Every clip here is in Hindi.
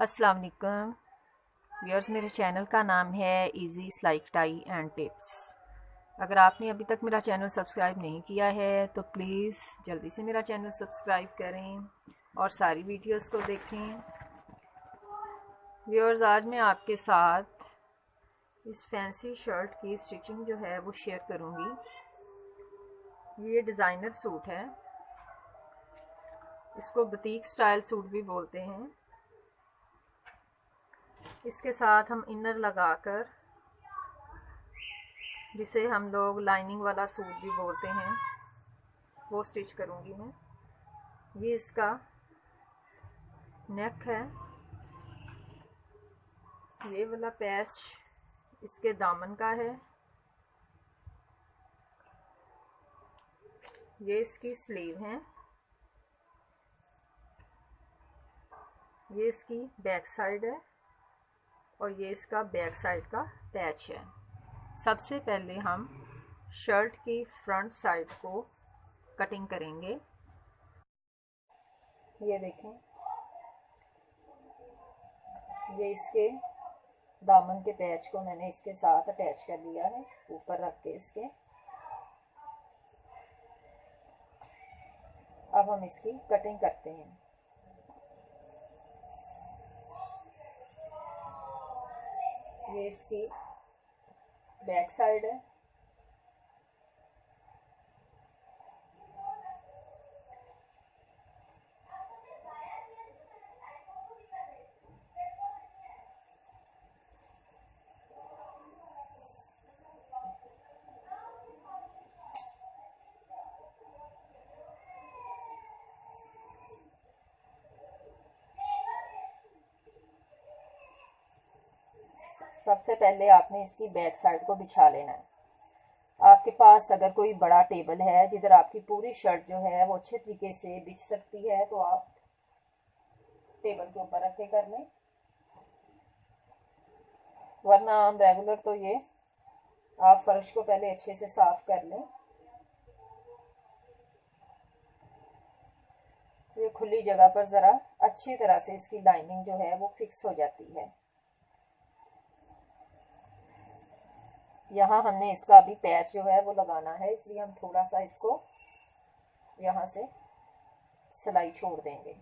अस्सलाम वालेकुम व्यूअर्स, मेरे चैनल का नाम है इजी स्लाइक टाई एंड टिप्स। अगर आपने अभी तक मेरा चैनल सब्सक्राइब नहीं किया है तो प्लीज़ जल्दी से मेरा चैनल सब्सक्राइब करें और सारी वीडियोस को देखें। व्यूअर्स, आज मैं आपके साथ इस फैंसी शर्ट की स्टिचिंग जो है वो शेयर करूँगी। ये डिज़ाइनर सूट है, इसको बुटीक स्टाइल सूट भी बोलते हैं। इसके साथ हम इनर लगाकर, जिसे हम लोग लाइनिंग वाला सूट भी बोलते हैं, वो स्टिच करूँगी मैं। ये इसका नेक है, ये वाला पैच इसके दामन का है, ये इसकी स्लीव है, ये इसकी बैक साइड है और ये इसका बैक साइड का पैच है। सबसे पहले हम शर्ट की फ्रंट साइड को कटिंग करेंगे। ये देखें, ये इसके दामन के पैच को मैंने इसके साथ अटैच कर लिया है, ऊपर रख के इसके। अब हम इसकी कटिंग करते हैं। ये इसकी बैक साइड है, सबसे पहले आपने इसकी बैक साइड को बिछा लेना है। आपके पास अगर कोई बड़ा टेबल है जिधर आपकी पूरी शर्ट जो है वो अच्छे तरीके से बिछ सकती है तो आप टेबल के ऊपर रख के कर लें, वरना हम रेगुलर तो ये आप फर्श को पहले अच्छे से साफ कर लें। ये खुली जगह पर ज़रा अच्छी तरह से इसकी लाइनिंग जो है वो फिक्स हो जाती है। यहाँ हमने इसका अभी पैच जो है वो लगाना है, इसलिए हम थोड़ा सा इसको यहाँ से सिलाई छोड़ देंगे।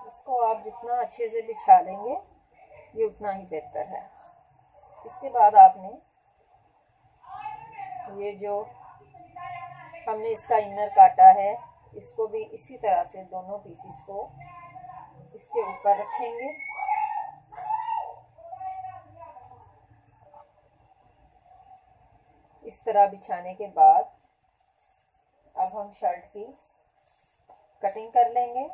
इसको आप जितना अच्छे से बिछा लेंगे ये उतना ही बेहतर है। इसके बाद आपने ये जो हमने इसका इनर काटा है, इसको भी इसी तरह से दोनों पीसीस को इसके ऊपर रखेंगे। इस तरह बिछाने के बाद अब हम शर्ट की कटिंग कर लेंगे।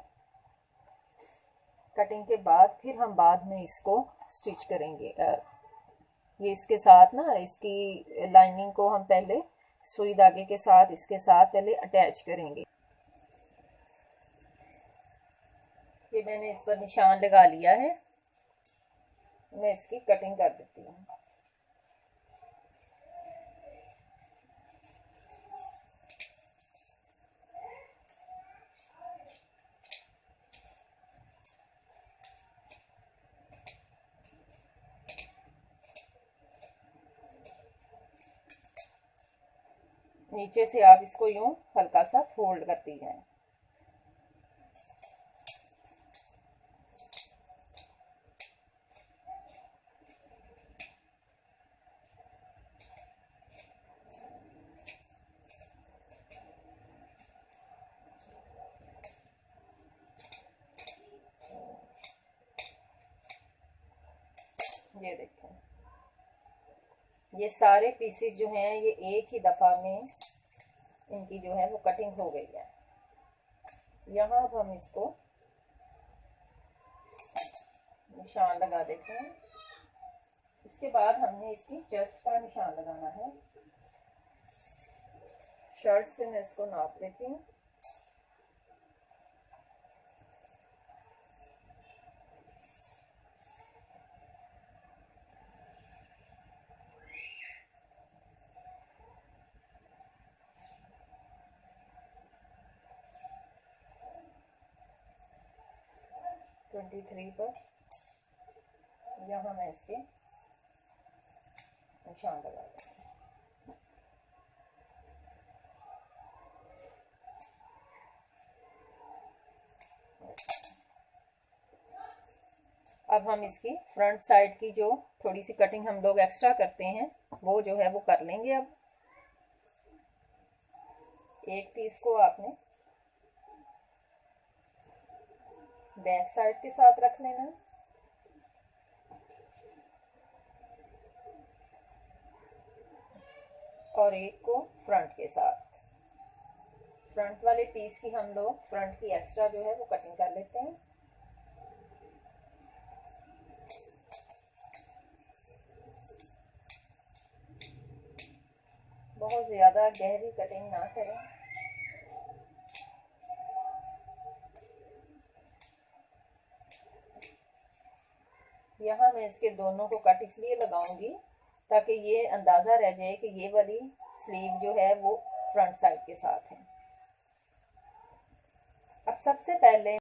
कटिंग के बाद फिर हम बाद में इसको स्टिच करेंगे। ये इसके साथ ना, इसकी लाइनिंग को हम पहले सुई धागे के साथ इसके साथ पहले अटैच करेंगे। ये मैंने इस पर निशान लगा लिया है, मैं इसकी कटिंग कर देती हूँ। नीचे से आप इसको यूं हल्का सा फोल्ड करती हैं। ये देखें, ये सारे पीसेस जो हैं ये एक ही दफ़ा में इनकी जो है वो कटिंग हो गई है। यहाँ अब हम इसको निशान लगा देते हैं। इसके बाद हमने इसकी चेस्ट का निशान लगाना है। शर्ट से मैं इसको नाप लेती हूँ। ट्वेंटी थ्री पर यहाँ मैं इसके निशान लगा दूँगी। अब हम इसकी फ्रंट साइड की जो थोड़ी सी कटिंग हम लोग एक्स्ट्रा करते हैं वो जो है वो कर लेंगे। अब एक पीस को आपने बैक साइड के साथ रख लेना और एक को फ्रंट के साथ। फ्रंट वाले पीस की हम लोग फ्रंट की एक्स्ट्रा जो है वो कटिंग कर लेते हैं। बहुत ज़्यादा गहरी कटिंग ना करें। यहाँ मैं इसके दोनों को कट इसलिए लगाऊंगी ताकि ये अंदाज़ा रह जाए कि ये वाली स्लीव जो है वो फ्रंट साइड के साथ है। अब सबसे पहले